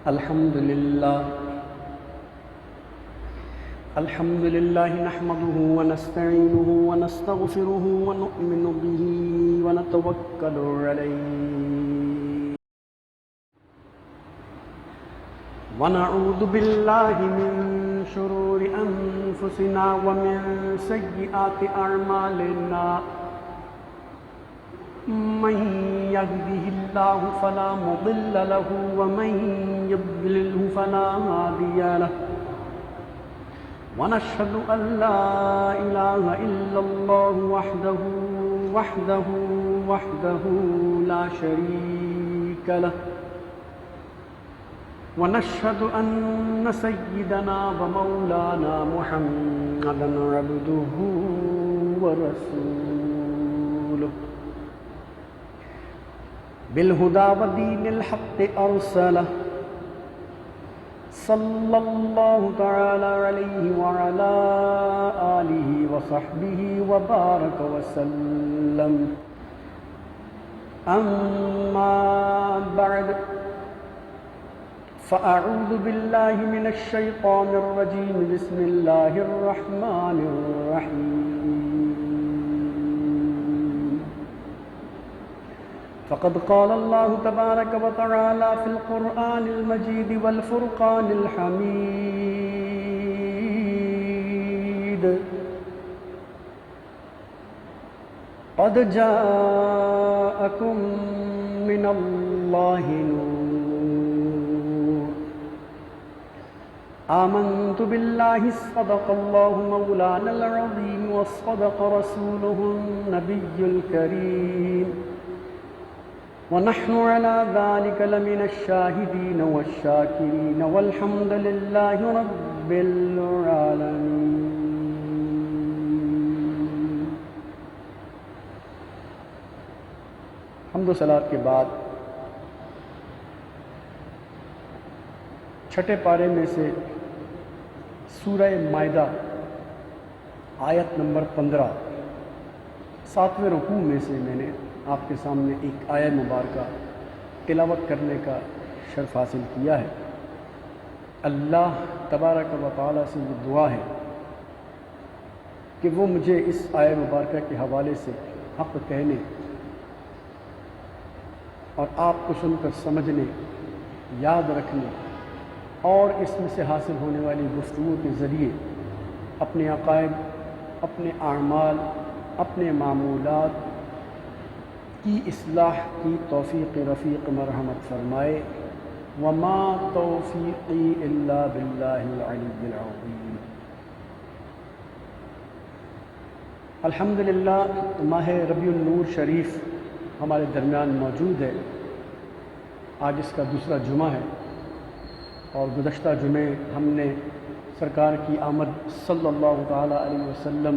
الحمد لله نحمده ونستعينه ونستغفره ونؤمن به ونتوكل عليه ونعوذ بالله من شرور أنفسنا ومن سيئات أعمالنا من يهده الله فلا مضل له ومن يضلله فلا هادي له ونشهد أن لا إله إلا الله وحده لا شريك له ونشهد أن سيدنا ومولانا محمدا عبده ورسوله بالهدى ودين الحق أرسله صلى الله تعالى عليه وعلى آله وصحبه وبارك وسلم أما بعد فأعوذ بالله من الشيطان الرجيم بسم الله الرحمن الرحيم فقد قال الله تبارك وتعالى في القرآن المجيد والفرقان الحميد قد جاءكم من الله نور آمنت بالله صدق الله مولانا العظيم وصدق رسوله النبي الكريم ونحن على ذلك لمن الشاهدين والشاكرين والحمد لله رب العالمين. حمد و صلات کے بعد چھٹے پارے میں سے سورہ مائدہ آیت نمبر 15 7ویں رکوع میں سے میں نے آپ کے سامنے ایک آیت مبارکہ تلاوت کرنے کا شرف حاصل کیا ہے. اللہ تبارک و تعالیٰ سے یہ دعا ہے کہ وہ مجھے اس آیت مبارکہ کے حوالے سے حق کہنے اور آپ کو سن کر سمجھنے، یاد رکھنے اور اس میں سے حاصل ہونے والی گفتگو کے ذریعے اپنے عقائد، اپنے اعمال، اپنے معمولات کی اصلاح کی توفیق رفیق مرحمت فرمائے. وما توفیقی الا باللہ العلی العظیم. الحمدللہ ماہ ربیع النور شریف ہمارے درمیان موجود ہے. آج اس کا دوسرا جمعہ ہے اور گزشتہ جمعے ہم نے سرکار کی آمد صلی اللہ تعالیٰ علیہ وسلم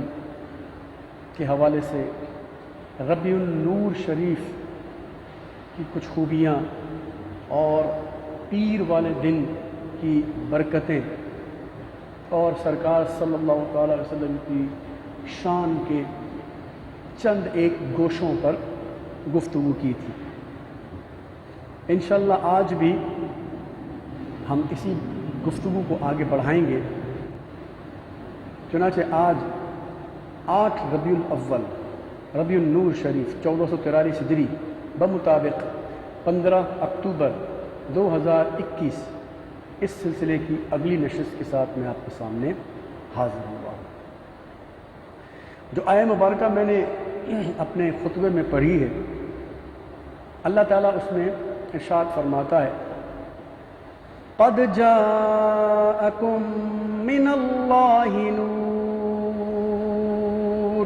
کے حوالے سے ربیع النور شریف کی کچھ خوبیاں اور پیر والے دن کی برکتیں اور سرکار صلی اللہ تعالیٰ علیہ وسلم کی شان کے چند ایک گوشوں پر گفتگو کی تھی. انشاءاللہ آج بھی ہم اسی گفتگو کو آگے بڑھائیں گے. چنانچہ آج 8 ربیع الاول ربیع النور شریف 1443 ہجری بمطابق 15 اکتوبر 2021 اس سلسلے کی اگلی نشست کے ساتھ میں آپ کے سامنے حاضر ہوا. جو آیت مبارکہ میں نے اپنے خطبے میں پڑھی ہے، اللہ تعالیٰ اس میں ارشاد فرماتا ہے قد جاءکم من اللہ نور،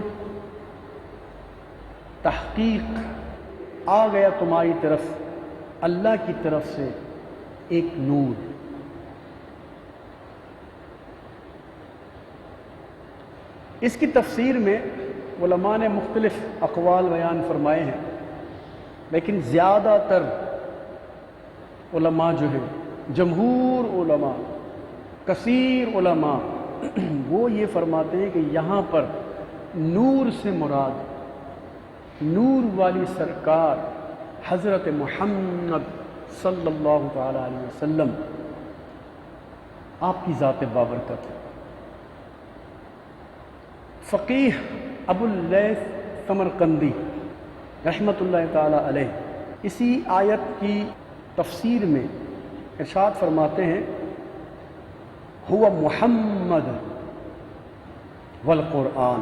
تحقیق آ گیا تمہاری طرف اللہ کی طرف سے ایک نور. اس کی تفسیر میں علماء نے مختلف اقوال بیان فرمائے ہیں، لیکن زیادہ تر علماء جو ہیں، جمہور علماء، کثیر علماء وہ یہ فرماتے ہیں کہ یہاں پر نور سے مراد نور والی سرکار حضرت محمد صلی اللہ تعالی علیہ وسلم آپ کی ذات بابرکت ہے۔ فقیہ ابو اللیث سمرقندی رحمۃ اللہ تعالی علیہ اسی آیت کی تفسیر میں ارشاد فرماتے ہیں ہوا محمد والقرآن،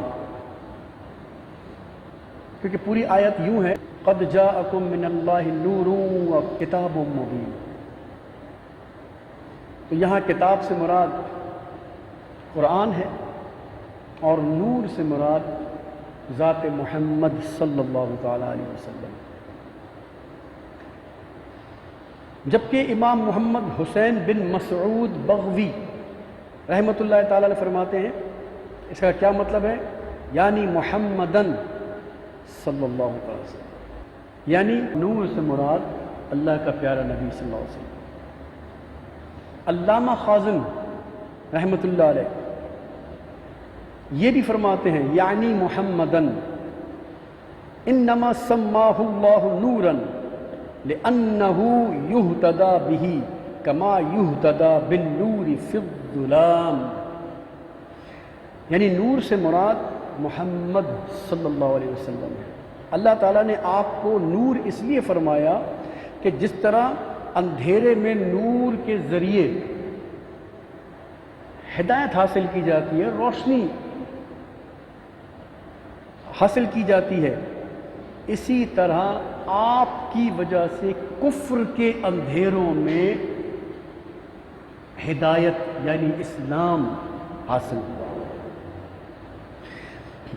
کیونکہ پوری آیت یوں ہے قد جاءکم من اللہ نور و کتاب مبین، تو یہاں کتاب سے مراد قرآن ہے اور نور سے مراد ذات محمد صلی اللہ تعالی علیہ وسلم۔ جبکہ امام محمد حسین بن مسعود بغوی رحمۃ اللہ تعالی علیہ فرماتے ہیں اس کا کیا مطلب ہے، یعنی محمدن صلی اللہ تعالی وسلم، یعنی نور سے مراد اللہ کا پیارا نبی صلی اللہ علیہ وسلم۔ علامہ خازن رحمۃ اللہ علیہ یہ بھی فرماتے ہیں یعنی محمدن انما سماہ اللہ نورا لأنہ یہتدی بہ کما یہتدی بالنور فی الظلام، یعنی نور سے مراد محمد صلی اللہ علیہ وسلم ہے۔ اللہ تعالیٰ نے آپ کو نور اس لیے فرمایا کہ جس طرح اندھیرے میں نور کے ذریعے ہدایت حاصل کی جاتی ہے، روشنی حاصل کی جاتی ہے، اسی طرح آپ کی وجہ سے کفر کے اندھیروں میں ہدایت یعنی اسلام حاصل ہوا۔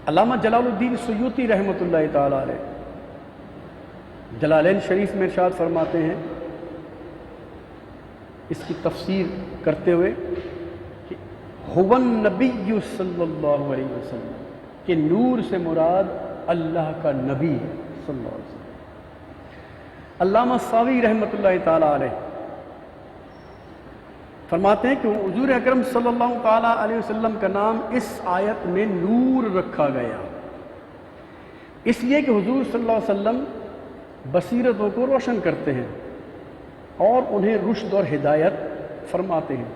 علامہ جلال الدین سیوطی رحمۃ اللہ تعالی علیہ جلالین شریف میں ارشاد فرماتے ہیں اس کی تفسیر کرتے ہوئے کہ هو النبی صلی اللہ علیہ وسلم، کہ نور سے مراد اللہ کا نبی ہے صلی اللہ علیہ وسلم۔ علامہ ساوی رحمۃ اللہ تعالی علیہ فرماتے ہیں کہ حضور اکرم صلی اللہ تعالی علیہ وسلم کا نام اس آیت میں نور رکھا گیا، اس لیے کہ حضور صلی اللہ علیہ وسلم بصیرتوں کو روشن کرتے ہیں اور انہیں رشد اور ہدایت فرماتے ہیں،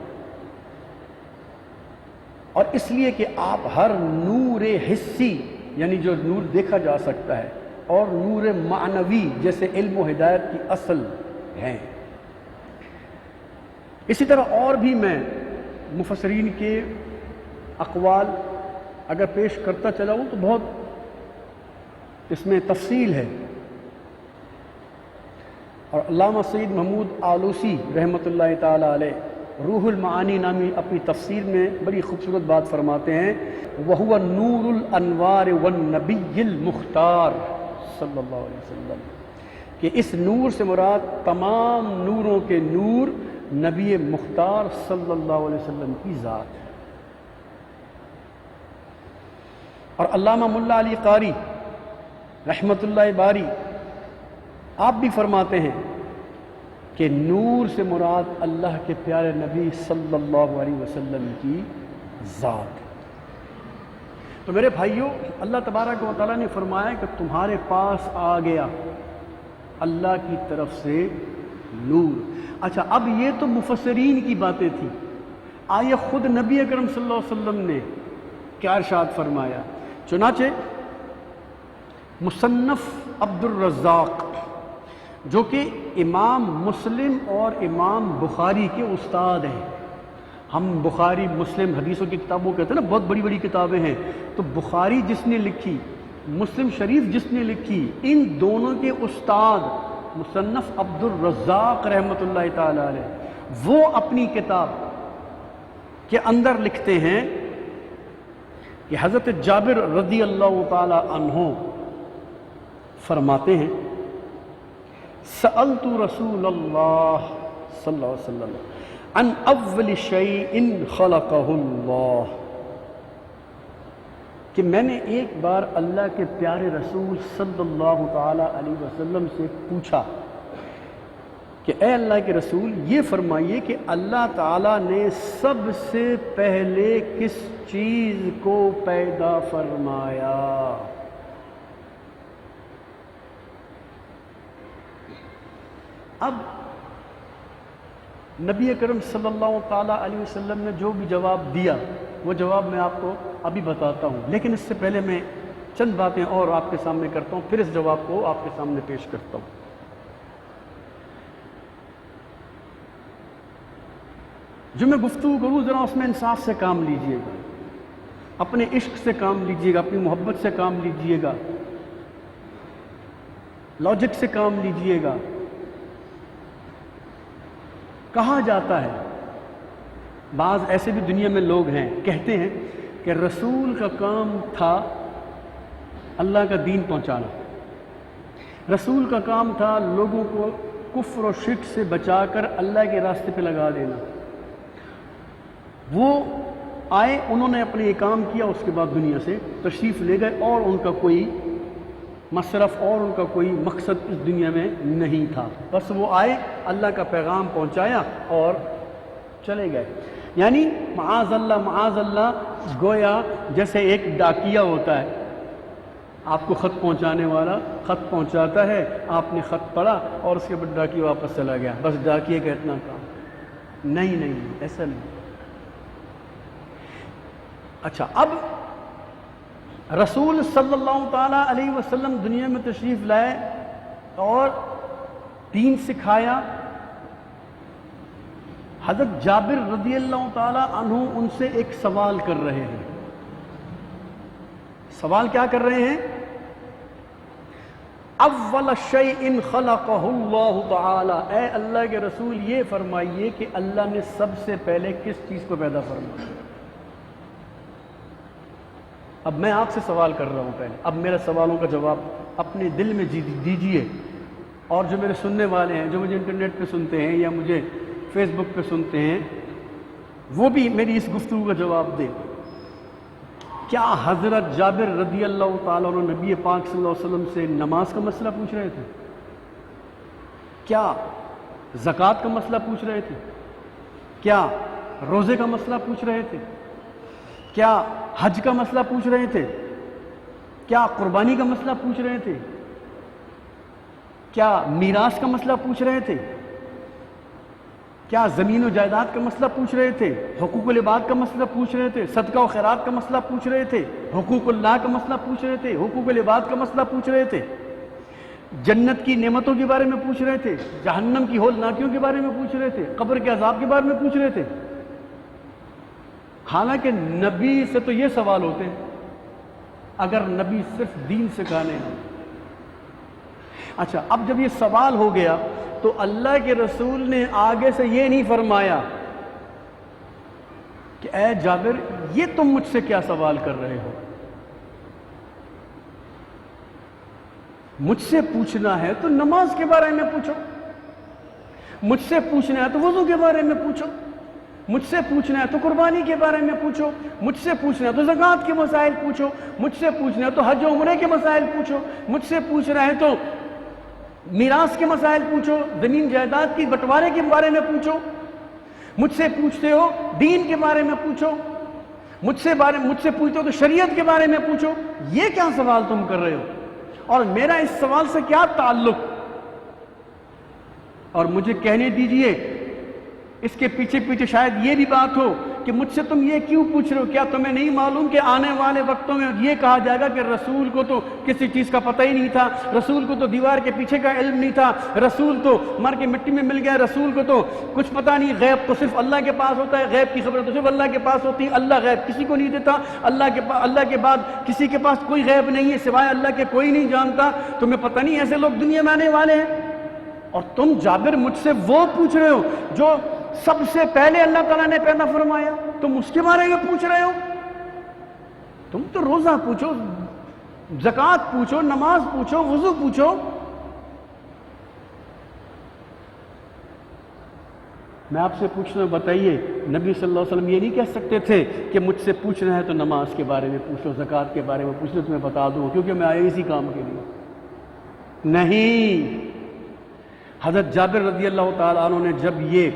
اور اس لیے کہ آپ ہر نور حسی یعنی جو نور دیکھا جا سکتا ہے اور نور معنوی جیسے علم و ہدایت کی اصل ہیں۔ اسی طرح اور بھی میں مفسرین کے اقوال اگر پیش کرتا چلا ہوں تو بہت اس میں تفصیل ہے، اور علامہ سید محمود آلوسی رحمۃ اللہ تعالی علیہ روح المعانی نامی اپنی تفسیر میں بڑی خوبصورت بات فرماتے ہیں وَهُوَ نُورُ الْأَنْوَارِ وَالنَّبِيِّ الْمُخْتَارِ صلی اللہ علیہ وسلم، کہ اس نور سے مراد تمام نوروں کے نور نبی مختار صلی اللہ علیہ وسلم کی ذات ہے۔ اور علامہ ملا علی قاری رحمۃ اللہ باری آپ بھی فرماتے ہیں کہ نور سے مراد اللہ کے پیارے نبی صلی اللہ علیہ وسلم کی ذات ہے۔ تو میرے بھائیوں، اللہ تبارک و تعالیٰ نے فرمایا کہ تمہارے پاس آ گیا اللہ کی طرف سے نور۔ اچھا، اب یہ تو مفسرین کی باتیں تھیں، آئیے خود نبی اکرم صلی اللہ علیہ وسلم نے کیا ارشاد فرمایا۔ چنانچہ مصنف عبد الرزاق جو کہ امام مسلم اور امام بخاری کے استاد ہیں، ہم بخاری مسلم حدیثوں کی کتابوں کہتے ہیں نا، بہت بڑی بڑی کتابیں ہیں، تو بخاری جس نے لکھی، مسلم شریف جس نے لکھی، ان دونوں کے استاد مصنف عبد الرزاق رحمۃ اللہ تعالی علیہ وہ اپنی کتاب کے اندر لکھتے ہیں کہ حضرت جابر رضی اللہ تعالی عنہ فرماتے ہیں سألت رسول اللہ صلی اللہ علیہ وسلم عن اول شیء خلقہ اللہ، کہ میں نے ایک بار اللہ کے پیارے رسول صلی اللہ تعالی علیہ وسلم سے پوچھا کہ اے اللہ کے رسول یہ فرمائیے کہ اللہ تعالیٰ نے سب سے پہلے کس چیز کو پیدا فرمایا؟ اب نبی کرم صلی اللہ تعالیٰ علیہ وسلم نے جو بھی جواب دیا وہ جواب میں آپ کو ابھی بتاتا ہوں، لیکن اس سے پہلے میں چند باتیں اور آپ کے سامنے کرتا ہوں، پھر اس جواب کو آپ کے سامنے پیش کرتا ہوں۔ جو میں گفتگو کروں ذرا اس میں انصاف سے کام لیجئے گا، اپنے عشق سے کام لیجئے گا، اپنی محبت سے کام لیجئے گا، لاجک سے کام لیجئے گا۔ کہا جاتا ہے، بعض ایسے بھی دنیا میں لوگ ہیں کہتے ہیں کہ رسول کا کام تھا اللہ کا دین پہنچانا، رسول کا کام تھا لوگوں کو کفر و شرک سے بچا کر اللہ کے راستے پہ لگا دینا۔ وہ آئے، انہوں نے اپنے یہ کام کیا، اس کے بعد دنیا سے تشریف لے گئے، اور ان کا کوئی مصرف اور ان کا کوئی مقصد اس دنیا میں نہیں تھا، بس وہ آئے، اللہ کا پیغام پہنچایا اور چلے گئے۔ یعنی معاذ اللہ گویا جیسے ایک ڈاکیا ہوتا ہے، آپ کو خط پہنچانے والا خط پہنچاتا ہے، آپ نے خط پڑھا اور اس کے بعد ڈاکیا واپس چلا گیا، بس ڈاکیے کا اتنا کام۔ نہیں، ایسا نہیں۔ اچھا، اب رسول صلی اللہ تعالیٰ علیہ وسلم دنیا میں تشریف لائے اور دین سکھایا۔ حضرت جابر رضی اللہ تعالیٰ عنہ ان سے ایک سوال کر رہے ہیں۔ سوال کیا کر رہے ہیں؟ اول شیء خلقہ اللہ تعالیٰ، اے اللہ کے رسول یہ فرمائیے کہ اللہ نے سب سے پہلے کس چیز کو پیدا فرمایا؟ اب میں آپ سے سوال کر رہا ہوں پہلے، اب میرے سوالوں کا جواب اپنے دل میں دیجئے، اور جو میرے سننے والے ہیں، جو مجھے انٹرنیٹ پہ سنتے ہیں یا مجھے فیس بک پہ سنتے ہیں، وہ بھی میری اس گفتگو کا جواب دیں۔ کیا حضرت جابر رضی اللہ تعالیٰ عنہ نبی پاک صلی اللہ علیہ وسلم سے نماز کا مسئلہ پوچھ رہے تھے؟ کیا زکوٰۃ کا مسئلہ پوچھ رہے تھے؟ کیا روزے کا مسئلہ پوچھ رہے تھے؟ کیا حج کا مسئلہ پوچھ رہے تھے؟ کیا قربانی کا مسئلہ پوچھ رہے تھے؟ کیا میراث کا مسئلہ پوچھ رہے تھے؟ کیا زمین و جائیداد کا مسئلہ پوچھ رہے تھے؟ حقوق العباد کا مسئلہ پوچھ رہے تھے؟ صدقہ و خیرات کا مسئلہ پوچھ رہے تھے؟ حقوق اللہ کا مسئلہ پوچھ رہے تھے؟ حقوق العباد کا مسئلہ پوچھ رہے تھے؟ جنت کی نعمتوں کے بارے میں پوچھ رہے تھے؟ جہنم کی ہولناکیوں کے بارے میں پوچھ رہے تھے؟ قبر کے عذاب کے بارے میں پوچھ رہے تھے؟ حالانکہ نبی سے تو یہ سوال ہوتے ہیں اگر نبی صرف دین سکھانے ہیں۔ اچھا، اب جب یہ سوال ہو گیا تو اللہ کے رسول نے آگے سے یہ نہیں فرمایا کہ اے جابر یہ تم مجھ سے کیا سوال کر رہے ہو؟ مجھ سے پوچھنا ہے تو نماز کے بارے میں پوچھو، مجھ سے پوچھنا ہے تو وضو کے بارے میں پوچھو، مجھ سے پوچھنا ہے تو قربانی کے بارے میں پوچھو، مجھ سے پوچھنا ہے تو زکوٰۃ کے مسائل پوچھو، مجھ سے پوچھنا ہے تو حج و عمرے کے مسائل پوچھو، مجھ سے پوچھنا ہے تو میراث کے مسائل پوچھو، زمین جائیداد کی بٹوارے کے بارے میں پوچھو، مجھ سے پوچھتے ہو دین کے بارے میں پوچھو، مجھ سے پوچھتے ہو تو شریعت کے بارے میں پوچھو۔ یہ کیا سوال تم کر رہے ہو اور میرا اس سوال سے کیا تعلق؟ اور مجھے کہنے دیجئے اس کے پیچھے شاید یہ بھی بات ہو کہ مجھ سے تم یہ کیوں پوچھ رہے ہو؟ کیا تمہیں نہیں معلوم کہ آنے والے وقتوں میں یہ کہا جائے گا کہ رسول کو تو کسی چیز کا پتہ ہی نہیں تھا، رسول کو تو دیوار کے پیچھے کا علم نہیں تھا، رسول تو مر کے مٹی میں مل گیا، رسول کو تو کچھ پتہ نہیں، غیب تو صرف اللہ کے پاس ہوتا ہے، غیب کی خبر تو صرف اللہ کے پاس ہوتی ہے، اللہ غیب کسی کو نہیں دیتا، اللہ کے بعد کسی کے پاس کوئی غیب نہیں ہے، سوائے اللہ کے کوئی نہیں جانتا۔ تمہیں پتہ نہیں ایسے لوگ دنیا میں آنے والے ہیں؟ اور تم جابر مجھ سے وہ پوچھ رہے ہو جو سب سے پہلے اللہ تعالیٰ نے پیدا فرمایا، تم اس کے بارے میں پوچھ رہے ہو؟ تم تو روزہ پوچھو، زکوٰۃ پوچھو، نماز پوچھو، وضو پوچھو۔ میں آپ سے پوچھنا، بتائیے نبی صلی اللہ علیہ وسلم یہ نہیں کہہ سکتے تھے کہ مجھ سے پوچھنا ہے تو نماز کے بارے میں پوچھو، زکوٰۃ کے بارے میں پوچھ لو، تمہیں بتا دوں کیونکہ میں آیا اسی کام کے لیے؟ نہیں، حضرت جابر رضی اللہ تعالیٰ عنہ نے جب یہ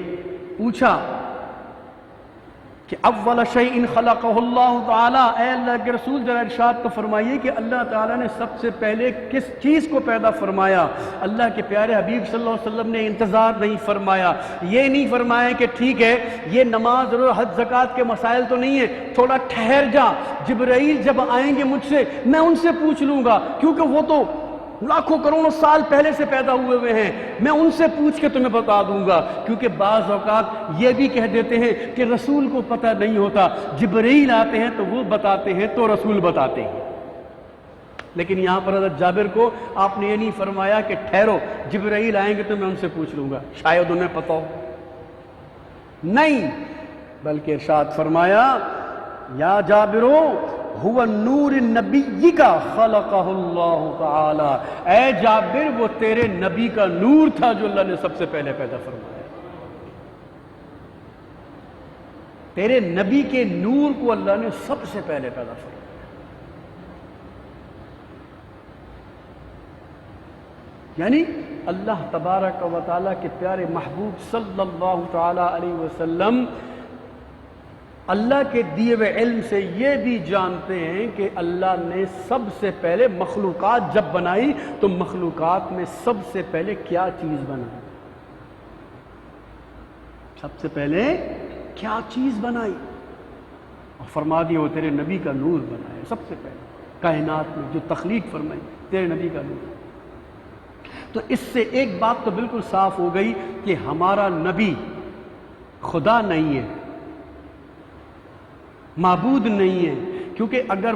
پوچھا کہ اول شیء خلقہ اللہ تعالیٰ، اے اللہ کے رسول ذرا ارشاد تو فرمائیے کہ اللہ تعالیٰ نے سب سے پہلے کس چیز کو پیدا فرمایا؟ اللہ کے پیارے حبیب صلی اللہ علیہ وسلم نے انتظار نہیں فرمایا، یہ نہیں فرمایا کہ ٹھیک ہے یہ نماز اور حج زکوٰۃ کے مسائل تو نہیں ہے، تھوڑا ٹھہر جا، جبرائیل جب آئیں گے مجھ سے میں ان سے پوچھ لوں گا، کیونکہ وہ تو لاکھوں کروڑوں سال پہلے سے پیدا ہوئے ہیں، میں ان سے پوچھ کے تمہیں بتا دوں گا۔ کیونکہ بعض اوقات یہ بھی کہہ دیتے ہیں کہ رسول کو پتہ نہیں ہوتا، جبرائیل آتے ہیں تو وہ بتاتے ہیں تو رسول بتاتے ہیں۔ لیکن یہاں پر حضرت جابر کو آپ نے یہ نہیں فرمایا کہ ٹھہرو جبرائیل آئیں گے تو میں ان سے پوچھ لوں گا، شاید انہیں پتہ ہو، نہیں، بلکہ ارشاد فرمایا یا جابرو هو النور النبی کا خلقہ اللہ تعالی، اے جابر وہ تیرے نبی کا نور تھا جو اللہ نے سب سے پہلے پیدا فرمایا، تیرے نبی کے نور کو اللہ نے سب سے پہلے پیدا فرمایا۔ یعنی اللہ تبارک و تعالیٰ کے پیارے محبوب صلی اللہ تعالی علیہ وسلم اللہ کے دیے ہوئے علم سے یہ بھی جانتے ہیں کہ اللہ نے سب سے پہلے مخلوقات جب بنائی تو مخلوقات میں سب سے پہلے کیا چیز بنائی، سب سے پہلے کیا چیز بنائی، اور فرما دیا وہ تیرے نبی کا نور بنایا، سب سے پہلے کائنات میں جو تخلیق فرمائی تیرے نبی کا نور۔ تو اس سے ایک بات تو بالکل صاف ہو گئی کہ ہمارا نبی خدا نہیں ہے، معبود نہیں ہے، کیونکہ اگر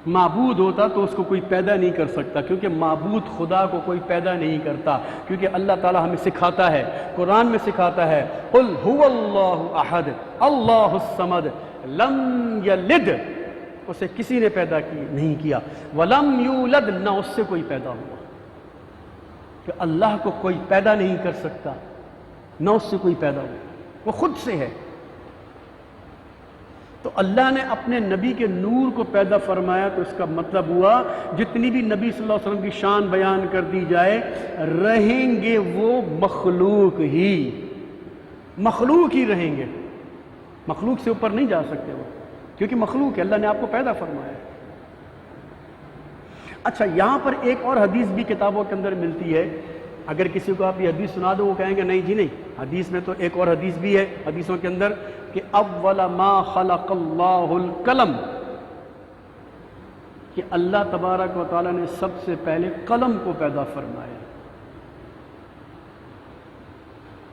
معبود ہوتا تو اس کو کوئی پیدا نہیں کر سکتا، کیونکہ معبود خدا کو کوئی پیدا نہیں کرتا، کیونکہ اللہ تعالیٰ ہمیں سکھاتا ہے، قرآن میں سکھاتا ہے قل هو اللہ احد اللہ الصمد لم یلد، اسے کسی نے پیدا نہیں کیا، ولم یولد، نہ اس سے کوئی پیدا ہوا، کہ اللہ کو کوئی پیدا نہیں کر سکتا، نہ اس سے کوئی پیدا ہوا، وہ خود سے ہے۔ تو اللہ نے اپنے نبی کے نور کو پیدا فرمایا، تو اس کا مطلب ہوا جتنی بھی نبی صلی اللہ علیہ وسلم کی شان بیان کر دی جائے رہیں گے وہ مخلوق ہی رہیں گے، مخلوق سے اوپر نہیں جا سکتے وہ، کیونکہ مخلوق ہے، اللہ نے آپ کو پیدا فرمایا۔ اچھا یہاں پر ایک اور حدیث بھی کتابوں کے اندر ملتی ہے، اگر کسی کو آپ یہ حدیث سنا دو وہ کہیں گے نہیں جی نہیں، حدیث میں تو ایک اور حدیث بھی ہے حدیثوں کے اندر کہ اول ما خلق اللہ القلم، کہ اللہ تبارک و تعالیٰ نے سب سے پہلے قلم کو پیدا فرمایا،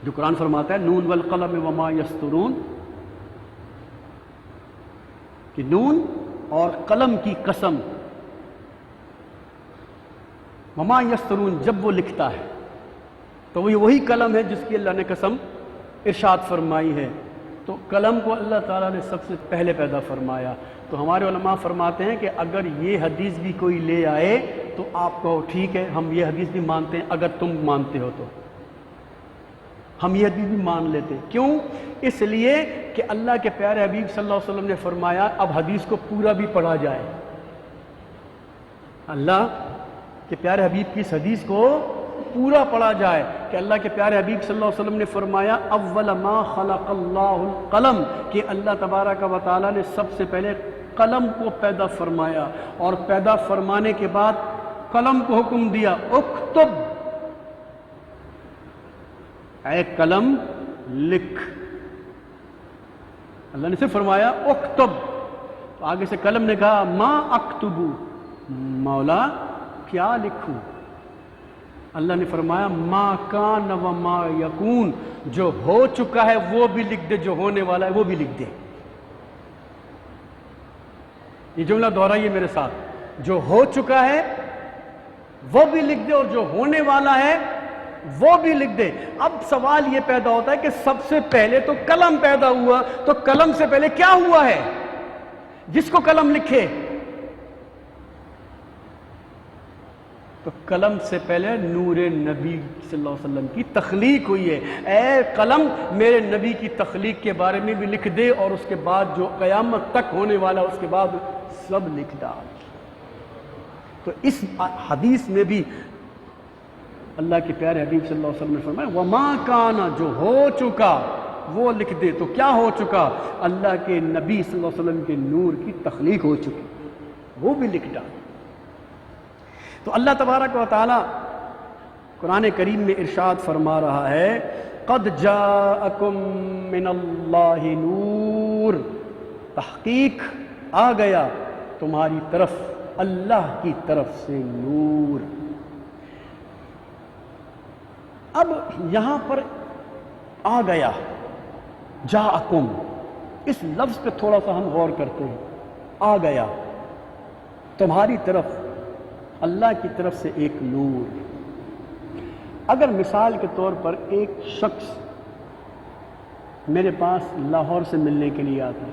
جو قرآن فرماتا ہے نون والقلم وما یسطرون، کہ نون اور قلم کی قسم، وما یسطرون جب وہ لکھتا ہے تو وہی قلم ہے جس کی اللہ نے قسم ارشاد فرمائی ہے، تو قلم کو اللہ تعالیٰ نے سب سے پہلے پیدا فرمایا۔ تو ہمارے علماء فرماتے ہیں کہ اگر یہ حدیث بھی کوئی لے آئے تو آپ کہو ٹھیک ہے ہم یہ حدیث بھی مانتے ہیں، اگر تم مانتے ہو تو ہم یہ حدیث بھی مان لیتے، کیوں؟ اس لیے کہ اللہ کے پیارے حبیب صلی اللہ علیہ وسلم نے فرمایا اب حدیث کو پورا بھی پڑھا جائے، اللہ کہ پیارے حبیب کی اس حدیث کو پورا پڑھا جائے، کہ اللہ کے پیارے حبیب صلی اللہ علیہ وسلم نے فرمایا اول ما خلق اللہ القلم، کہ اللہ تبارک و تعالیٰ نے سب سے پہلے قلم کو پیدا فرمایا، اور پیدا فرمانے کے بعد قلم کو حکم دیا اکتب، اے قلم لکھ، اللہ نے صرف فرمایا اکتب، تو آگے سے قلم نے کہا ما اکتبو، مولا کیا لکھوں؟ اللہ نے فرمایا ما کان و ما یکون، جو ہو چکا ہے وہ بھی لکھ دے، جو ہونے والا ہے وہ بھی لکھ دے۔ یہ جملہ دہرائیے میرے ساتھ، جو ہو چکا ہے وہ بھی لکھ دے اور جو ہونے والا ہے وہ بھی لکھ دے۔ اب سوال یہ پیدا ہوتا ہے کہ سب سے پہلے تو قلم پیدا ہوا، تو قلم سے پہلے کیا ہوا ہے جس کو قلم لکھے؟ تو قلم سے پہلے نور نبی صلی اللہ علیہ وسلم کی تخلیق ہوئی ہے، اے قلم میرے نبی کی تخلیق کے بارے میں بھی لکھ دے، اور اس کے بعد جو قیامت تک ہونے والا اس کے بعد سب لکھ ڈال۔ تو اس حدیث میں بھی اللہ کے پیارے حبیب صلی اللہ علیہ وسلم نے فرمایا وما کانا، جو ہو چکا، وہ لکھ دے تو کیا ہو چکا؟ اللہ کے نبی صلی اللہ علیہ وسلم کے نور کی تخلیق ہو چکی، وہ بھی لکھ ڈال۔ تو اللہ تبارک و تعالی قرآن کریم میں ارشاد فرما رہا ہے قد جاءکم من اللہ نور، تحقیق آ گیا تمہاری طرف اللہ کی طرف سے نور۔ اب یہاں پر آ گیا جاءکم، اس لفظ پہ تھوڑا سا ہم غور کرتے ہیں۔ آ گیا تمہاری طرف اللہ کی طرف سے ایک نور۔ اگر مثال کے طور پر ایک شخص میرے پاس لاہور سے ملنے کے لیے آتا ہے،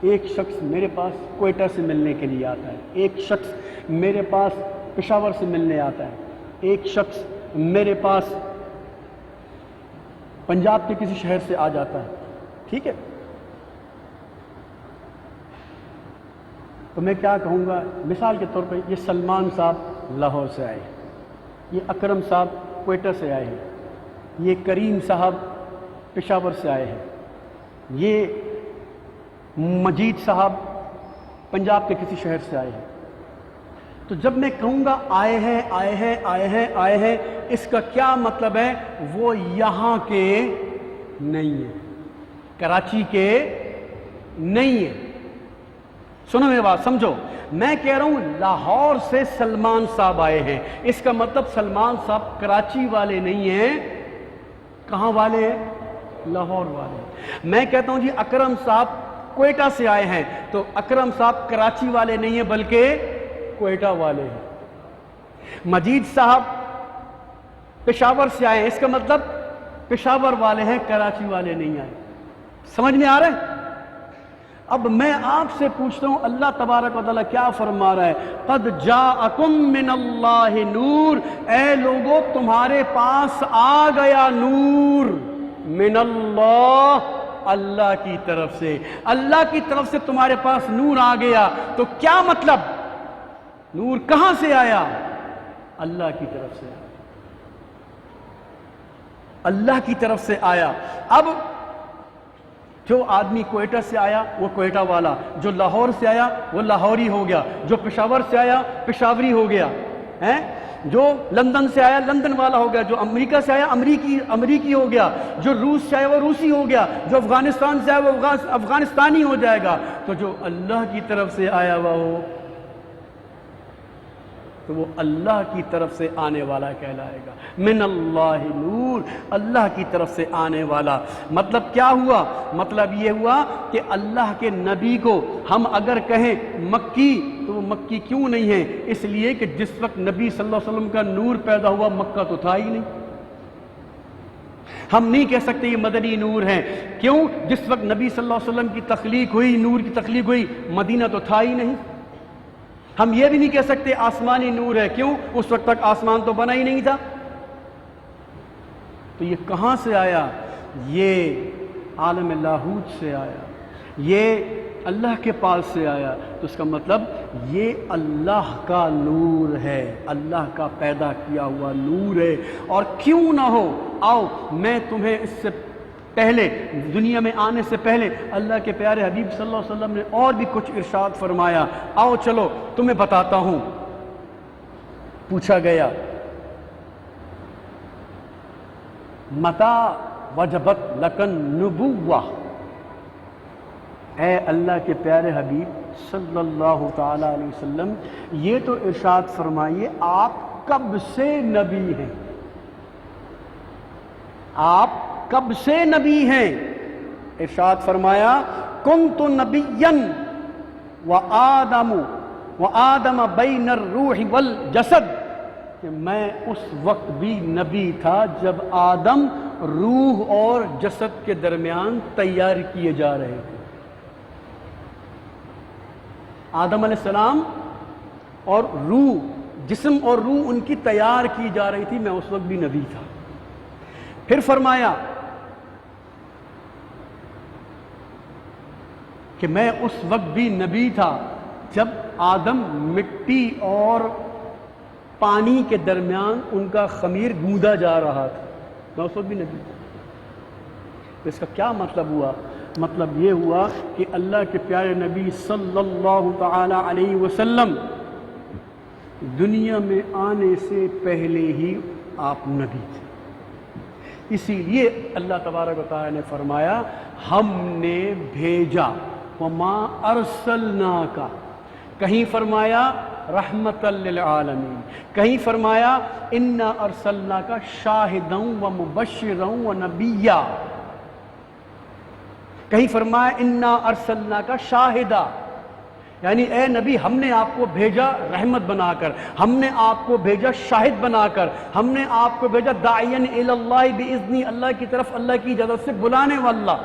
ایک شخص میرے پاس کوئٹہ سے ملنے کے لیے آتا ہے، ایک شخص میرے پاس پشاور سے ملنے آتا ہے، ایک شخص میرے پاس پنجاب کے کسی شہر سے آ جاتا ہے، ٹھیک ہے؟ تو میں کیا کہوں گا؟ مثال کے طور پر یہ سلمان صاحب لاہور سے آئے، یہ اکرم صاحب کوئٹہ سے آئے ہیں، یہ کریم صاحب پشاور سے آئے ہیں، یہ مجید صاحب پنجاب کے کسی شہر سے آئے ہیں۔ تو جب میں کہوں گا آئے ہیں آئے ہیں آئے ہیں آئے ہیں، اس کا کیا مطلب ہے؟ وہ یہاں کے نہیں ہیں، کراچی کے نہیں ہیں۔ سنو میری بات، سمجھو، میں کہہ رہا ہوں لاہور سے سلمان صاحب آئے ہیں، اس کا مطلب سلمان صاحب کراچی والے نہیں ہیں، کہاں والے ہیں؟ لاہور والے۔ میں کہتا ہوں جی اکرم صاحب کوئٹہ سے آئے ہیں، تو اکرم صاحب کراچی والے نہیں ہیں بلکہ کوئٹہ والے ہیں۔ مجید صاحب پشاور سے آئے ہیں، اس کا مطلب پشاور والے ہیں، کراچی والے نہیں آئے۔ سمجھ میں آ رہا ہے؟ اب میں آپ سے پوچھتا ہوں اللہ تبارک و تعالیٰ کیا فرما رہا ہے؟ قد جاءکم من اللہ نور، اے لوگوں تمہارے پاس آ گیا نور، من اللہ، اللہ کی طرف سے، اللہ کی طرف سے تمہارے پاس نور آ گیا۔ تو کیا مطلب؟ نور کہاں سے آیا؟ اللہ کی طرف سے آیا، اللہ کی طرف سے آیا۔ اب جو آدمی کوئٹہ سے آیا وہ کوئٹہ والا، جو لاہور سے آیا وہ لاہوری ہو گیا، جو پشاور سے آیا پشاوری ہو گیا، جو لندن سے آیا لندن والا ہو گیا، جو امریکہ سے آیا امریکی ہو گیا، جو روس سے آیا وہ روسی ہو گیا، جو افغانستان سے آیا وہ افغانستانی ہو جائے گا۔ تو جو اللہ کی طرف سے آیا ہوا ہو تو وہ اللہ کی طرف سے آنے والا کہلائے گا۔ من اللہ نور، اللہ کی طرف سے آنے والا۔ مطلب کیا ہوا؟ مطلب یہ ہوا کہ اللہ کے نبی کو ہم اگر کہیں مکی تو وہ مکی کیوں نہیں ہے؟ اس لیے کہ جس وقت نبی صلی اللہ علیہ وسلم کا نور پیدا ہوا مکہ تو تھا ہی نہیں۔ ہم نہیں کہہ سکتے یہ مدنی نور ہے، کیوں؟ جس وقت نبی صلی اللہ علیہ وسلم کی تخلیق ہوئی، نور کی تخلیق ہوئی، مدینہ تو تھا ہی نہیں۔ ہم یہ بھی نہیں کہہ سکتے آسمانی نور ہے، کیوں؟ اس وقت تک آسمان تو بنا ہی نہیں تھا۔ تو یہ کہاں سے آیا؟ یہ عالم لاہوت سے آیا، یہ اللہ کے پاس سے آیا۔ تو اس کا مطلب یہ اللہ کا نور ہے، اللہ کا پیدا کیا ہوا نور ہے۔ اور کیوں نہ ہو، آؤ میں تمہیں اس سے پہلے، دنیا میں آنے سے پہلے اللہ کے پیارے حبیب صلی اللہ علیہ وسلم نے اور بھی کچھ ارشاد فرمایا، آؤ چلو تمہیں بتاتا ہوں۔ پوچھا گیا متا وجبت لکن نبوہ، اے اللہ کے پیارے حبیب صلی اللہ تعالی علیہ وسلم، یہ تو ارشاد فرمائیے آپ کب سے نبی ہیں؟ آپ کب سے نبی ہیں؟ ارشاد فرمایا کنت نبیا وآدم بین الروح والجسد، کہ میں اس وقت بھی نبی تھا جب آدم روح اور جسد کے درمیان تیار کیے جا رہے تھے۔ آدم علیہ السلام اور روح، جسم اور روح ان کی تیار کی جا رہی تھی، میں اس وقت بھی نبی تھا۔ پھر فرمایا کہ میں اس وقت بھی نبی تھا جب آدم مٹی اور پانی کے درمیان ان کا خمیر گوندا جا رہا تھا، میں اس وقت بھی نبی تھا۔ تو اس کا کیا مطلب ہوا؟ مطلب یہ ہوا کہ اللہ کے پیارے نبی صلی اللہ تعالی علیہ وسلم دنیا میں آنے سے پہلے ہی آپ نبی تھے. اسی لیے اللہ تبارک و تعالی نے فرمایا ہم نے بھیجا، وما ارسلناک، کہیں فرمایا رحمت للعالمین، کہیں فرمایا انا ارسلناک شاہدا ومبشرا ونبیا، کہیں فرمایا انا ارسلناک شاہدا، یعنی اے نبی ہم نے آپ کو بھیجا رحمت بنا کر، ہم نے آپ کو بھیجا شاہد بنا کر، ہم نے آپ کو بھیجا داعین الی اللہ باذنی، اللہ کی طرف اللہ کی اجازت سے بلانے والا،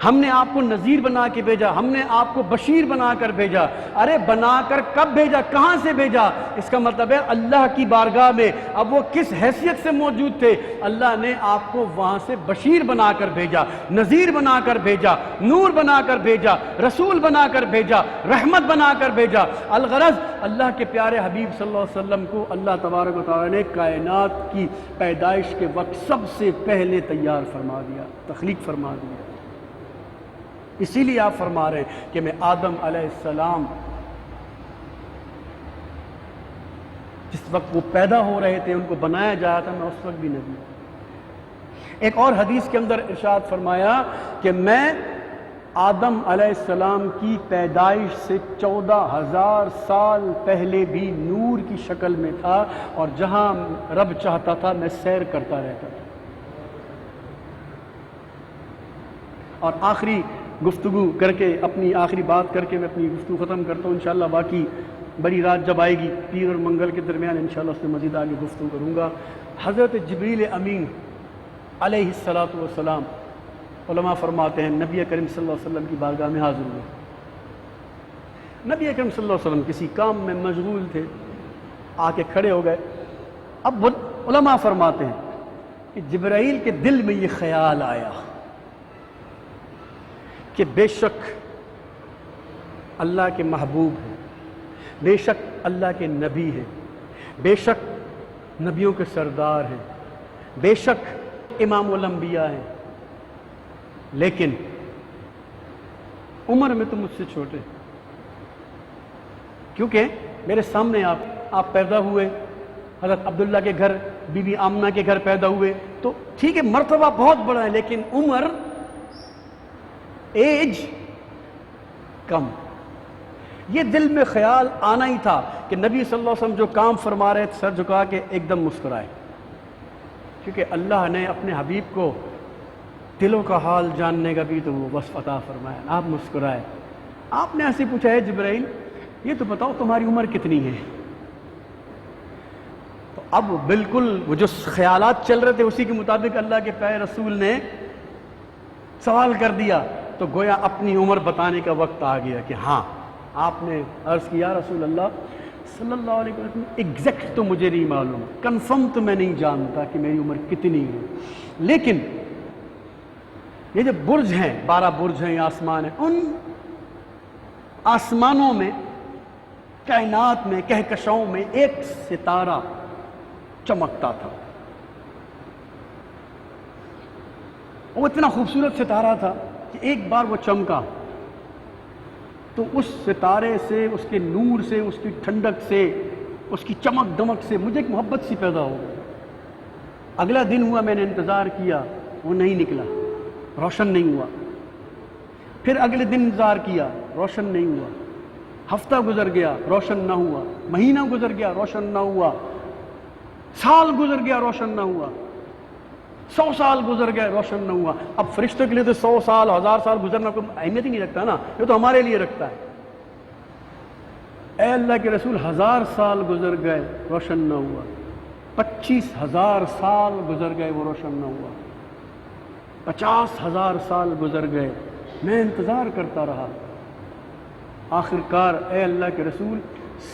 ہم نے آپ کو نذیر بنا کے بھیجا، ہم نے آپ کو بشیر بنا کر بھیجا. ارے بنا کر کب بھیجا؟ کہاں سے بھیجا؟ اس کا مطلب ہے اللہ کی بارگاہ میں. اب وہ کس حیثیت سے موجود تھے؟ اللہ نے آپ کو وہاں سے بشیر بنا کر بھیجا، نذیر بنا کر بھیجا، نور بنا کر بھیجا، رسول بنا کر بھیجا، رحمت بنا کر بھیجا. الغرض اللہ کے پیارے حبیب صلی اللہ علیہ وسلم کو اللہ تبارک و تعالی نے کائنات کی پیدائش کے وقت سب سے پہلے تیار فرما دیا، تخلیق فرما دیا. اسی لیے آپ فرما رہے ہیں کہ میں آدم علیہ السلام جس وقت وہ پیدا ہو رہے تھے، ان کو بنایا جا رہا تھا، میں اس وقت بھی نبی. ایک اور حدیث کے اندر ارشاد فرمایا کہ میں آدم علیہ السلام کی پیدائش سے 14,000 سال پہلے بھی نور کی شکل میں تھا، اور جہاں رب چاہتا تھا میں سیر کرتا رہتا تھا. اور آخری گفتگو کر کے، اپنی آخری بات کر کے میں اپنی گفتگو ختم کرتا ہوں. انشاءاللہ باقی بڑی رات جب آئے گی پیر اور منگل کے درمیان انشاءاللہ اس میں مزید آگے گفتگو کروں گا. حضرت جبریل امین علیہ الصلاۃ والسلام، علماء فرماتے ہیں نبی کریم صلی اللہ علیہ وسلم کی بارگاہ میں حاضر ہوئے. نبی کریم صلی اللہ علیہ وسلم کسی کام میں مشغول تھے، آ کے کھڑے ہو گئے. اب علماء فرماتے ہیں کہ جبرائیل کے دل میں یہ خیال آیا کہ بے شک اللہ کے محبوب ہیں، بے شک اللہ کے نبی ہیں، بے شک نبیوں کے سردار ہیں، بے شک امام الانبیاء ہیں، لیکن عمر میں تو مجھ سے چھوٹے، کیونکہ میرے سامنے آپ پیدا ہوئے، حضرت عبداللہ کے گھر، بی بی آمنہ کے گھر پیدا ہوئے، تو ٹھیک ہے مرتبہ بہت بڑا ہے، لیکن عمر، ایج کم. یہ دل میں خیال آنا ہی تھا کہ نبی صلی اللہ علیہ وسلم جو کام فرما رہے سر جھکا کے ایک دم مسکرائے، کیونکہ اللہ نے اپنے حبیب کو دلوں کا حال جاننے کا بھی تو وہ وصف عطا فرمایا. آپ مسکرائے. آپ نے ایسے پوچھا ہے جبرائیل یہ تو بتاؤ تمہاری عمر کتنی ہے؟ تو اب بالکل وہ جو خیالات چل رہے تھے اسی کے مطابق اللہ کے پیارے رسول نے سوال کر دیا، تو گویا اپنی عمر بتانے کا وقت آ گیا کہ ہاں. آپ نے عرض کیا رسول اللہ صلی اللہ علیہ وسلم ایگزیکٹ تو مجھے نہیں معلوم، کنفرم تو میں نہیں جانتا کہ میری عمر کتنی ہے، لیکن یہ جو برج ہیں، 12 برج ہیں، آسمان ہیں، ان آسمانوں میں، کائنات میں، کہکشاؤں میں ایک ستارہ چمکتا تھا. وہ اتنا خوبصورت ستارہ تھا کہ ایک بار وہ چمکا تو اس ستارے سے، اس کے نور سے، اس کی ٹھنڈک سے، اس کی چمک دمک سے مجھے ایک محبت سی پیدا ہو گئی. اگلا دن ہوا، میں نے انتظار کیا، وہ نہیں نکلا، روشن نہیں ہوا. پھر اگلے دن انتظار کیا، روشن نہیں ہوا. ہفتہ گزر گیا، روشن نہ ہوا. مہینہ گزر گیا، روشن نہ ہوا. سال گزر گیا، روشن نہ ہوا. 100 سال گزر گئے، روشن نہ ہوا. اب فرشتوں کے لیے تو 100 سال 1000 سال گزرنا کوئی اہمیت ہی نہیں رکھتا نا، یہ تو ہمارے لیے رکھتا ہے. اے اللہ کے رسول 1000 سال گزر گئے، روشن نہ ہوا. 25,000 سال گزر گئے، وہ روشن نہ ہوا. 50,000 سال گزر گئے، میں انتظار کرتا رہا. آخر کار اے اللہ کے رسول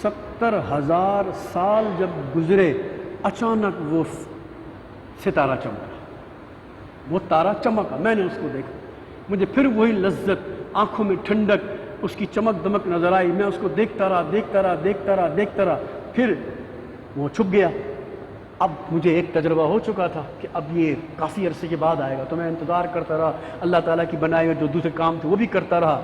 70,000 سال جب گزرے، اچانک وہ ستارہ چمکا، وہ تارا چمکا. میں نے اس کو دیکھا، مجھے پھر وہی لذت، آنکھوں میں ٹھنڈک، اس کی چمک دمک نظر آئی. میں اس کو دیکھتا رہا، دیکھتا رہا، دیکھتا رہا، دیکھتا رہا. پھر وہ چھپ گیا. اب مجھے ایک تجربہ ہو چکا تھا کہ اب یہ کافی عرصے کے بعد آئے گا، تو میں انتظار کرتا رہا، اللہ تعالیٰ کی بنائے ہوئے جو دوسرے کام تھے وہ بھی کرتا رہا،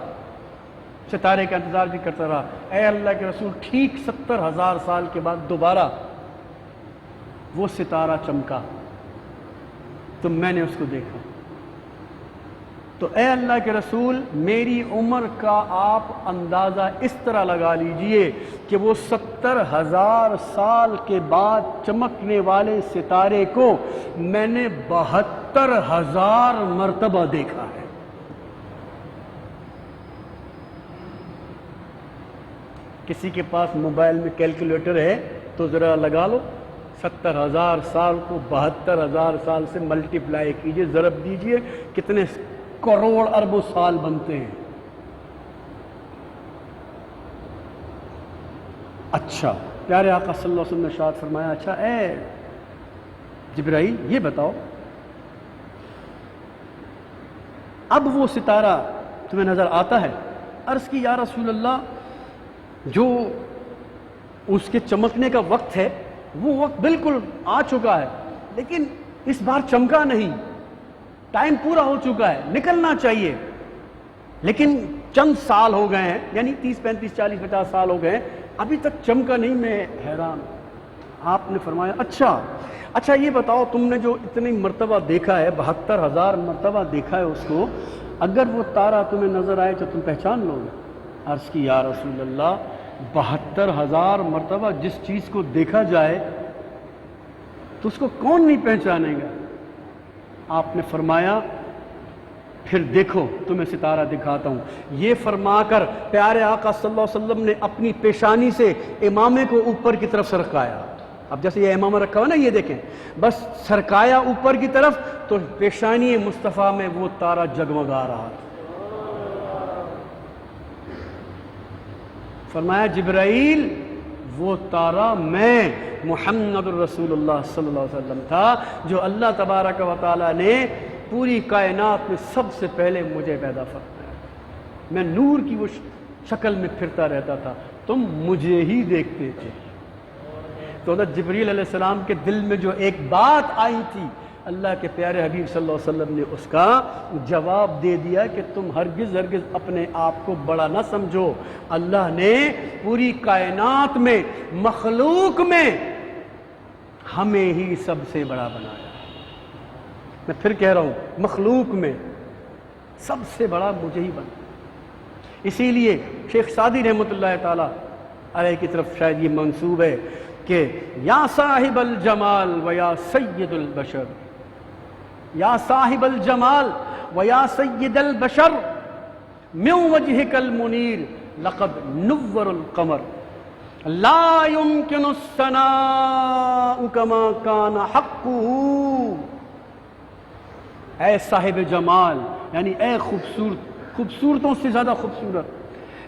ستارے کا انتظار بھی کرتا رہا۔ اے اللہ کے رسول، ٹھیک 70,000 سال کے بعد دوبارہ وہ ستارہ چمکا تو میں نے اس کو دیکھا۔ تو اے اللہ کے رسول، میری عمر کا آپ اندازہ اس طرح لگا لیجئے کہ وہ 70,000 سال کے بعد چمکنے والے ستارے کو میں نے 72,000 مرتبہ دیکھا ہے۔ کسی کے پاس موبائل میں کیلکولیٹر ہے تو ذرا لگا لو، 70,000 سال کو 72,000 سال سے ملٹیپلائی کیجئے، ضرب دیجئے، کتنے کروڑ اربوں سال بنتے ہیں۔ اچھا، پیارے آقا صلی اللہ علیہ وسلم نے ارشاد فرمایا، اچھا اے جبرائیل یہ بتاؤ، اب وہ ستارہ تمہیں نظر آتا ہے؟ عرض کی یا رسول اللہ، جو اس کے چمکنے کا وقت ہے وہ وقت بالکل آ چکا ہے، لیکن اس بار چمکا نہیں، ٹائم پورا ہو چکا ہے، نکلنا چاہیے، لیکن چند سال ہو گئے ہیں، یعنی 30 35 40 50 سال ہو گئے ہیں، ابھی تک چمکا نہیں، میں حیران۔ آپ نے فرمایا اچھا یہ بتاؤ، تم نے جو اتنی مرتبہ دیکھا ہے، 72,000 مرتبہ دیکھا ہے اس کو، اگر وہ تارہ تمہیں نظر آئے تو تم پہچان لو گے؟ عرض کی یا رسول اللہ، 72,000 مرتبہ جس چیز کو دیکھا جائے تو اس کو کون نہیں پہچانے گا؟ آپ نے فرمایا پھر دیکھو تمہیں ستارہ دکھاتا ہوں۔ یہ فرما کر پیارے آقا صلی اللہ علیہ وسلم نے اپنی پیشانی سے امامے کو اوپر کی طرف سرکایا۔ اب جیسے یہ امامہ رکھا ہوا نا، یہ دیکھیں، بس سرکایا اوپر کی طرف تو پیشانی مصطفیٰ میں وہ تارہ جگمگا رہا تھا۔ فرمایا جبرائیل، وہ تارہ میں محمد الرسول اللہ صلی اللہ علیہ وسلم تھا، جو اللہ تبارک و تعالیٰ نے پوری کائنات میں سب سے پہلے مجھے پیدا فرمایا۔ میں نور کی وہ شکل میں پھرتا رہتا تھا، تم مجھے ہی دیکھتے تھے۔ تو حضرت جبریل علیہ السلام کے دل میں جو ایک بات آئی تھی، اللہ کے پیارے حبیب صلی اللہ علیہ وسلم نے اس کا جواب دے دیا کہ تم ہرگز اپنے آپ کو بڑا نہ سمجھو، اللہ نے پوری کائنات میں، مخلوق میں ہمیں ہی سب سے بڑا بنایا۔ میں پھر کہہ رہا ہوں، مخلوق میں سب سے بڑا مجھے ہی بنا۔ اسی لیے شیخ سعدی رحمۃ اللہ تعالی علیہ کی طرف شاید یہ منسوب ہے کہ یا صاحب الجمال و یا سید البشر، یا صاحب الجمال و یا سید البشر، من وجهک المنیر لقد نور القمر، لا يمكن الثناء كما كان حقه۔ اے صاحب جمال، یعنی اے خوبصورتوں سے زیادہ خوبصورت،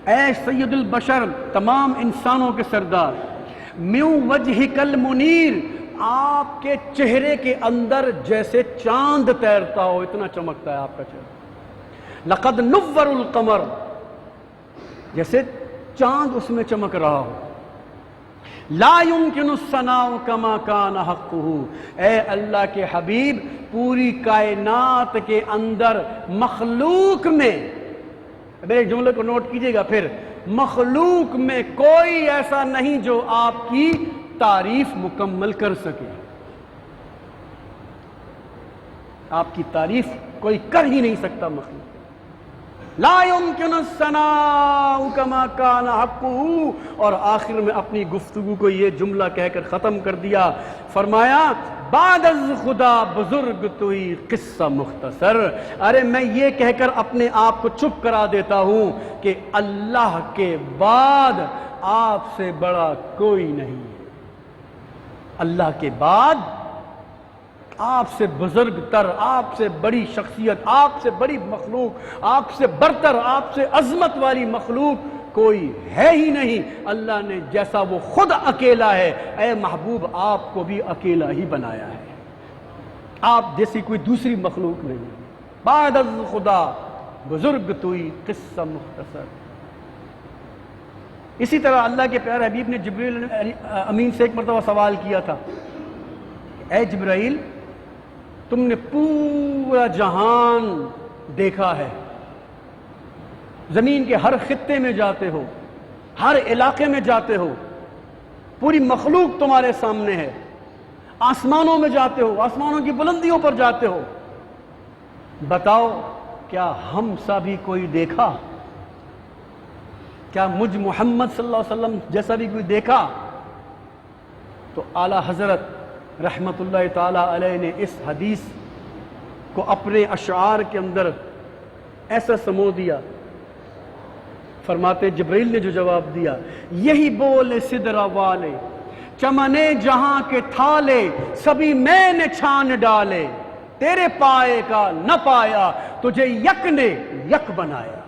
اے سید البشر، تمام انسانوں کے سردار، من وجهک المنیر، آپ کے چہرے کے اندر جیسے چاند تیرتا ہو اتنا چمکتا ہے آپ کا چہرہ، لقد نور القمر، جیسے چاند اس میں چمک رہا ہو، لا يمكن الثناء كما كان حقه، اے اللہ کے حبیب، پوری کائنات کے اندر، مخلوق میں، میرے جملے کو نوٹ کیجئے گا، پھر مخلوق میں کوئی ایسا نہیں جو آپ کی تعریف مکمل کر سکے، آپ کی تعریف کوئی کر ہی نہیں سکتا مخلوق۔ لا يمكن الثناء كما كان حقه، اور آخر میں اپنی گفتگو کو یہ جملہ کہہ کر ختم کر دیا، فرمایا بعد از خدا بزرگ توئی قصہ مختصر، ارے میں یہ کہہ کر اپنے آپ کو چپ کرا دیتا ہوں کہ اللہ کے بعد آپ سے بڑا کوئی نہیں، اللہ کے بعد آپ سے بزرگ تر، آپ سے بڑی شخصیت، آپ سے بڑی مخلوق، آپ سے برتر، آپ سے عظمت والی مخلوق کوئی ہے ہی نہیں۔ اللہ نے جیسا وہ خود اکیلا ہے، اے محبوب آپ کو بھی اکیلا ہی بنایا ہے، آپ جیسی کوئی دوسری مخلوق نہیں۔ بعد از خدا بزرگ توئی قصہ مختصر۔ اسی طرح اللہ کے پیارے حبیب نے جبریل امین سے ایک مرتبہ سوال کیا تھا اے جبرائیل تم نے پورا جہان دیکھا ہے، زمین کے ہر خطے میں جاتے ہو، ہر علاقے میں جاتے ہو، پوری مخلوق تمہارے سامنے ہے، آسمانوں میں جاتے ہو، آسمانوں کی بلندیوں پر جاتے ہو، بتاؤ کیا ہم سا بھی کوئی دیکھا؟ کیا مجھ محمد صلی اللہ علیہ وسلم جیسا بھی کوئی دیکھا؟ تو اعلیٰ حضرت رحمت اللہ تعالی علیہ نے اس حدیث کو اپنے اشعار کے اندر ایسا سمو دیا، فرماتے جبرائیل نے جو جواب دیا، یہی بولے سدرہ والے چمنے جہاں کے تھالے سبھی میں نے چھان ڈالے، تیرے پائے کا نہ پایا تجھے یک نے یک بنایا،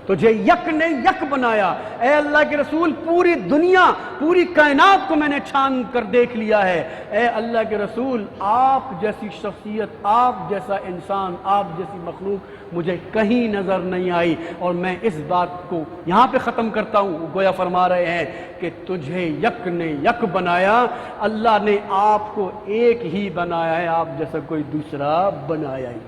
تجھے یک نے یک بنایا۔ اے اللہ کے رسول پوری دنیا پوری کائنات کو میں نے چھان کر دیکھ لیا ہے، اے اللہ کے رسول آپ جیسی شخصیت، آپ جیسا انسان، آپ جیسی مخلوق مجھے کہیں نظر نہیں آئی، اور میں اس بات کو یہاں پہ ختم کرتا ہوں۔ گویا فرما رہے ہیں کہ تجھے یک نے یک بنایا، اللہ نے آپ کو ایک ہی بنایا ہے، آپ جیسا کوئی دوسرا بنایا ہی۔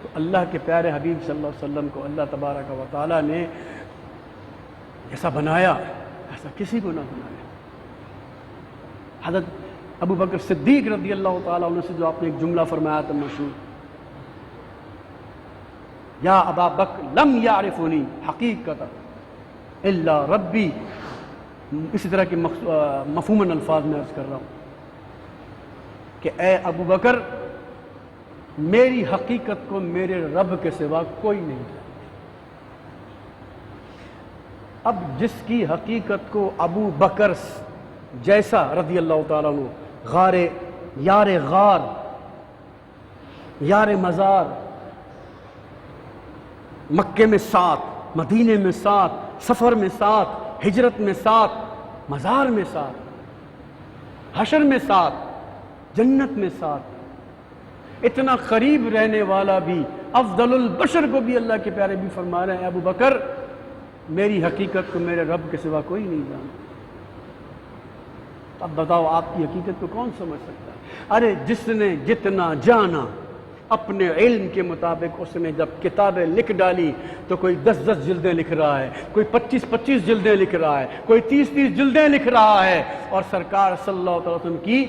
تو اللہ کے پیارے حبیب صلی اللہ علیہ وسلم کو اللہ تبارک و تعالیٰ نے ایسا بنایا، ایسا کسی کو نہ بنایا۔ حضرت ابو بکر صدیق رضی اللہ تعالیٰ عنہ سے جو آپ نے ایک جملہ فرمایا تھا مشہور، یا ابا بکر لم یعرفنی حقیقتا الا ربی، اسی طرح کے مفہوماً الفاظ میں عرض کر رہا ہوں کہ اے ابو بکر میری حقیقت کو میرے رب کے سوا کوئی نہیں جانتا۔ اب جس کی حقیقت کو ابو بکر جیسا رضی اللہ تعالیٰ عنہ یار غار، یار مزار، مکے میں 7، مدینے میں 7، سفر میں 7، ہجرت میں 7، مزار میں 7، حشر میں 7، جنت میں 7، اتنا قریب رہنے والا بھی افضل البشر کو بھی اللہ کے پیارے بھی فرما رہے ہیں ابو بکر میری حقیقت کو میرے رب کے سوا کوئی نہیں جانتا۔ اب بتاؤ آپ کی حقیقت کو کون سمجھ سکتا ہے؟ ارے جس نے جتنا جانا اپنے علم کے مطابق، اس نے جب کتابیں لکھ ڈالی تو کوئی 10 جلدیں لکھ رہا ہے، کوئی 25 جلدیں لکھ رہا ہے، کوئی 30 جلدیں لکھ رہا ہے، اور سرکار صلی اللہ علیہ وسلم کی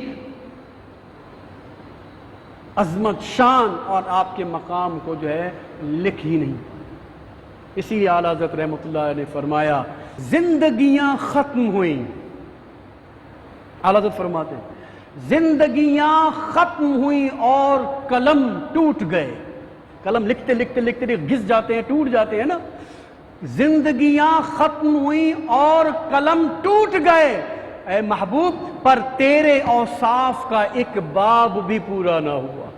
عظمت، شان اور آپ کے مقام کو جو ہے لکھ ہی نہیں۔ اسی لیے اعلیٰ حضرت رحمۃ اللہ نے فرمایا زندگیاں ختم ہوئیں، اعلیٰ حضرت فرماتے ہیں زندگیاں ختم ہوئیں اور قلم ٹوٹ گئے۔ قلم لکھتے لکھتے لکھتے گھس جاتے ہیں، ٹوٹ جاتے ہیں نا۔ زندگیاں ختم ہوئیں اور قلم ٹوٹ گئے، اے محبوب پر تیرے اوصاف کا ایک باب بھی پورا نہ ہوا۔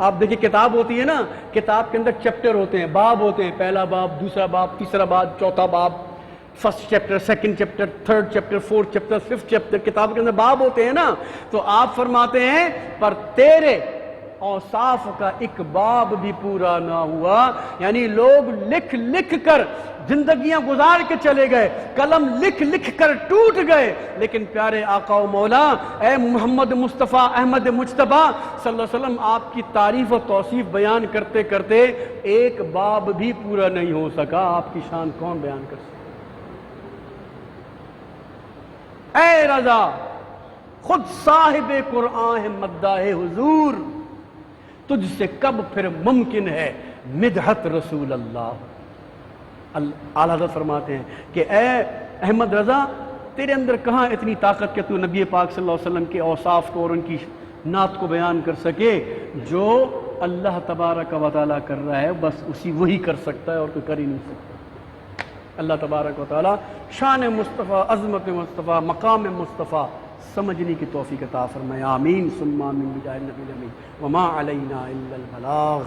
آپ دیکھیں کتاب ہوتی ہے نا، کتاب کے اندر چیپٹر ہوتے ہیں، باب ہوتے ہیں، پہلا باب، دوسرا باب، تیسرا باب، چوتھا باب، first chapter, second chapter, third chapter, fourth chapter, fifth chapter, کتاب کے اندر باب ہوتے ہیں نا۔ تو آپ فرماتے ہیں پر تیرے اوصاف کا ایک باب بھی پورا نہ ہوا، یعنی لوگ لکھ لکھ کر زندگیاں گزار کے چلے گئے، قلم لکھ لکھ کر ٹوٹ گئے، لیکن پیارے آقا و مولا اے محمد مصطفیٰ احمد مجتبیٰ صلی اللہ علیہ وسلم آپ کی تعریف و توصیف بیان کرتے کرتے ایک باب بھی پورا نہیں ہو سکا۔ آپ کی شان کون بیان کر سکتا؟ اے رضا خود صاحب قرآن ہے مداح حضور، تجھ سے کب پھر ممکن ہے مدحت رسول اللہ۔ اعلیٰ حضرت فرماتے ہیں کہ اے احمد رضا تیرے اندر کہاں اتنی طاقت کہ تو نبی پاک صلی اللہ علیہ وسلم کے اوصاف کو اور ان کی نعت کو بیان کر سکے؟ جو اللہ تبارک و تعالیٰ کر رہا ہے بس وہی کر سکتا ہے اور کوئی کر ہی نہیں سکتا۔ اللہ تبارک و تعالیٰ شان مصطفیٰ، عظمت مصطفیٰ، مقام مصطفیٰ سمجھنے کی توفیق عطا فرمائے، آمین ثم آمین بجاہ النبی الامین، وما علینا الا البلاغ۔